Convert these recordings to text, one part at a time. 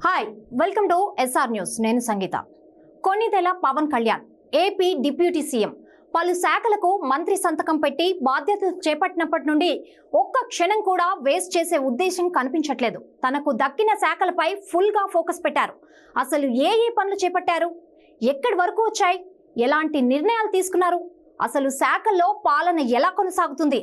Hi welcome to SR news. నేను Sangeetha. Konidela Pawan Kalyan AP deputy CM పలు శాఖలకు మంత్రి సంతకం పెట్టి బాధ్యతలు చేపట్టినప్పటి నుండి ఒక్క క్షణం కూడా వేస్ట్ చేసే ఉద్దేశం కనిపించట్లేదు. తనకు దక్కిన శాఖలపై ఫుల్ గా ఫోకస్ పెట్టారు. అసలు ఏ పనులు చేపట్టారు, ఎక్కడి వరకు వచ్చాయి, ఎలాంటి నిర్ణయాలు తీసుకున్నారు, అసలు శాఖల్లో పాలన ఎలా కొనసాగుతుంది,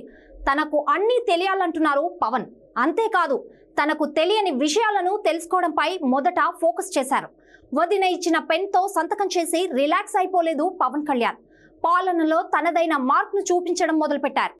తనకు అన్నీ తెలియాలంటున్నారు పవన్. అంతేకాదు తనకు తెలియని విషయాలను తెలుసుకోవడంపై మొదట ఫోకస్ చేశారు. వదిన ఇచ్చిన పెన్తో సంతకం చేసి రిలాక్స్ అయిపోలేదు పవన్ కళ్యాణ్. పాలనలో తనదైన మార్క్ను చూపించడం మొదలుపెట్టారు.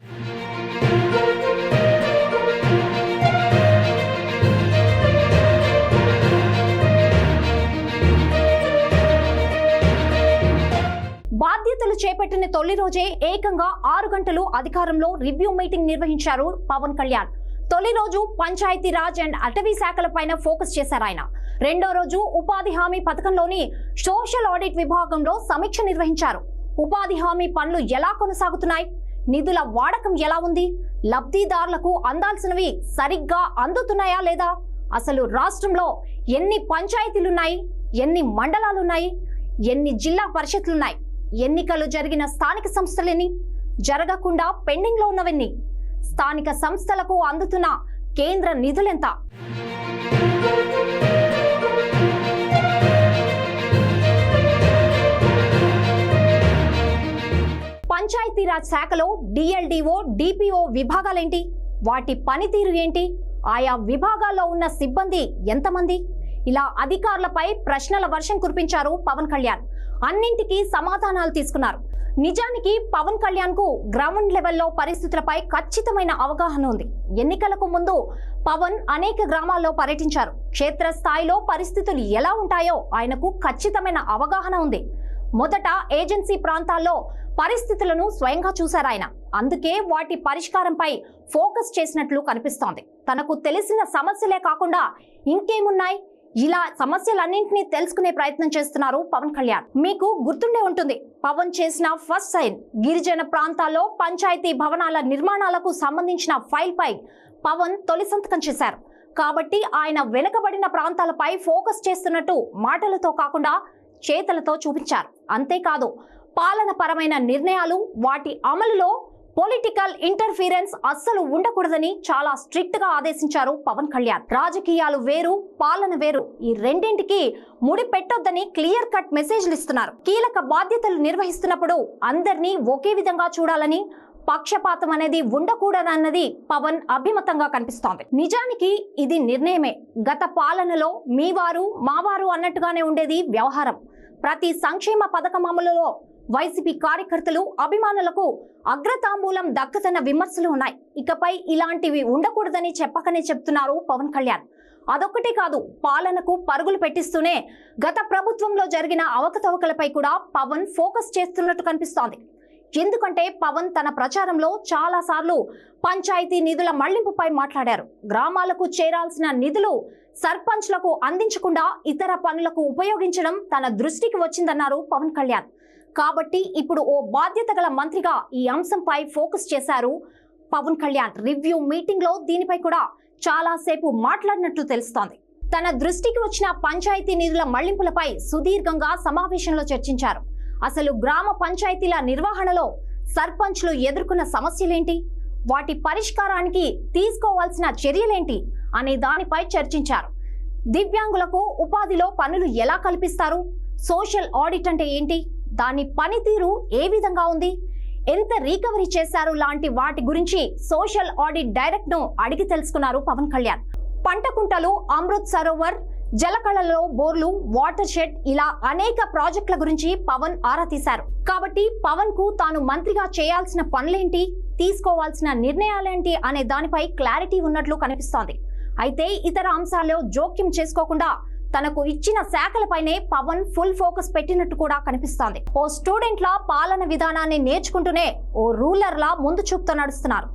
బాధ్యతలు చేపట్టిన తొలి రోజే ఏకంగా 6 గంటలు అధికారంలో రివ్యూ మీటింగ్ నిర్వహించారు పవన్ కళ్యాణ్. తొలి రోజు పంచాయతీ రాజ్ అండ్ అటవీ శాఖలపైన ఫోకస్ చేశారు ఆయన. రెండో రోజు ఉపాధి హామీ పథకంలోని సోషల్ ఆడిట్ విభాగంలో సమీక్ష నిర్వహించారు. ఉపాధి హామీ పనులు ఎలా కొనసాగుతున్నాయి, నిధుల వాడకం ఎలా ఉంది, లబ్ధిదారులకు అందాల్సినవి సరిగ్గా అందుతున్నాయా లేదా, అసలు రాష్ట్రంలో ఎన్ని పంచాయతీలున్నాయి, ఎన్ని మండలాలున్నాయి, ఎన్ని జిల్లా పరిషత్లున్నాయి, ఎన్నికలు జరిగిన స్థానిక సంస్థలెన్ని, జరగకుండా పెండింగ్ లో ఉన్నవన్నీ, స్థానిక సంస్థలకు అందుతున్న కేంద్ర నిధులెంత, పంచాయతీరాజ్ శాఖలో డిఎల్డిఓ డిపిఓ విభాగాలేంటి, వాటి పనితీరు ఏంటి, ఆయా విభాగాల్లో ఉన్న సిబ్బంది ఎంతమంది, ఇలా అధికారులపై ప్రశ్నల వర్షం కురిపించారు పవన్ కళ్యాణ్. అన్నింటికీ సమాధానాలు తీసుకున్నారు. నిజానికి పవన్ కళ్యాణ్ కు గ్రౌండ్ లెవెల్లో పరిస్థితులపై ఖచ్చితమైన అవగాహన ఉంది. ఎన్నికలకు ముందు పవన్ అనేక గ్రామాల్లో పర్యటించారు. క్షేత్రస్థాయిలో పరిస్థితులు ఎలా ఉంటాయో ఆయనకు ఖచ్చితమైన అవగాహన ఉంది. మొదట ఏజెన్సీ ప్రాంతాల్లో పరిస్థితులను స్వయంగా చూశారు ఆయన. అందుకే వాటి పరిష్కారంపై ఫోకస్ చేసినట్లు కనిపిస్తోంది. తనకు తెలిసిన సమస్యలే కాకుండా ఇంకేమున్నాయి, ఇలా సమస్యలన్నింటినీ తెలుసుకునే ప్రయత్నం చేస్తున్నారు పవన్ కళ్యాణ్. మీకు గుర్తుండే ఉంటుంది, పవన్ చేసిన ఫస్ట్ సైన్ గిరిజన ప్రాంతాల్లో పంచాయతీ భవనాల నిర్మాణాలకు సంబంధించిన ఫైల్ పై పవన్ తొలి సంతకం చేశారు. కాబట్టి ఆయన వెనుకబడిన ప్రాంతాలపై ఫోకస్ చేస్తున్నట్టు మాటలతో కాకుండా చేతలతో చూపించారు. అంతేకాదు పాలన పరమైన నిర్ణయాలు, వాటి అమలులో పొలిటికల్ ఇంటర్ఫీరెన్స్ అస్సలు ఉండకూడదని చాలా స్ట్రిక్ట్ గా ఆదేశించారు పవన్ కళ్యాణ్. రాజకీయాలు వేరు, పాలన వేరు, ఈ రెండింటికి ముడి పెట్టొద్దని క్లియర్ కట్ మెసేజ్లు ఇస్తున్నారు. కీలక బాధ్యతలు నిర్వహిస్తున్నప్పుడు అందరినీ ఒకే విధంగా చూడాలని, పక్షపాతం అనేది ఉండకూడదన్నది పవన్ అభిమతంగా కనిపిస్తోంది. నిజానికి ఇది నిర్ణయమే. గత పాలనలో మీవారు మావారు అన్నట్టుగానే ఉండేది వ్యవహారం. ప్రతి సంక్షేమ పథకం అమలులో వైసీపీ కార్యకర్తలు అభిమానులకు అగ్రతాంబూలం దక్కదన్న విమర్శలు ఉన్నాయి. ఇకపై ఇలాంటివి ఉండకూడదని చెప్పకనే చెప్తున్నారు పవన్ కళ్యాణ్. అదొక్కటే కాదు, పాలనకు పరుగులు పెట్టిస్తూనే గత ప్రభుత్వంలో జరిగిన అవకతవకలపై కూడా పవన్ ఫోకస్ చేస్తున్నట్టు కనిపిస్తోంది. ఎందుకంటే పవన్ తన ప్రచారంలో చాలా సార్లు పంచాయతీ నిధుల మళ్లింపుపై మాట్లాడారు. గ్రామాలకు చేరాల్సిన నిధులు సర్పంచ్లకు అందించకుండా ఇతర పనులకు ఉపయోగించడం తన దృష్టికి వచ్చిందన్నారు పవన్ కళ్యాణ్. కాబట్టి ఇప్పుడు ఓ బాధ్యత గల మంత్రిగా ఈ అంశంపై ఫోకస్ చేశారు పవన్ కళ్యాణ్. రివ్యూ మీటింగ్ లో దీనిపై కూడా చాలా సేపు మాట్లాడినట్లు తెలుస్తోంది. తన దృష్టికి వచ్చిన పంచాయతీ నిధుల మళ్లింపులపై సుదీర్ఘంగా సమావేశంలో చర్చించారు. అసలు గ్రామ పంచాయతీల నిర్వహణలో సర్పంచ్లు ఎదుర్కొన్న సమస్యలేంటి, వాటి పరిష్కారానికి తీసుకోవాల్సిన చర్యలేంటి అనే దానిపై చర్చించారు. దివ్యాంగులకు ఉపాధిలో పనులు ఎలా కల్పిస్తారు, సోషల్ ఆడిట్ అంటే ఏంటి, దాని పనితీరు ఏ విధంగా ఉంది, ఎంత రీకవరీ చేశారు లాంటి వాటి గురించి సోషల్ ఆడిట్ డైరెక్ట్ ను అడిగి తెలుసుకున్నారు పవన్ కళ్యాణ్. పంట కుంటలు, అమృత్ సరోవర్, జలకళలో బోర్లు, వాటర్ షెడ్, ఇలా అనేక ప్రాజెక్టుల గురించి పవన్ ఆరా తీశారు. కాబట్టి పవన్ కు తాను మంత్రిగా చేయాల్సిన పనులేంటి, తీసుకోవాల్సిన నిర్ణయాలేంటి అనే దానిపై క్లారిటీ ఉన్నట్లు కనిపిస్తోంది. అయితే ఇతర అంశాల్లో జోక్యం చేసుకోకుండా తనకు ఇచ్చిన శాఖలపైనే పవన్ ఫుల్ ఫోకస్ పెట్టినట్టు కూడా కనిపిస్తోంది. ఓ స్టూడెంట్ లా పాలన విధానాన్ని నేర్చుకుంటూనే ఓ రూలర్ లా ముందు చూపుతూ నడుస్తున్నారు.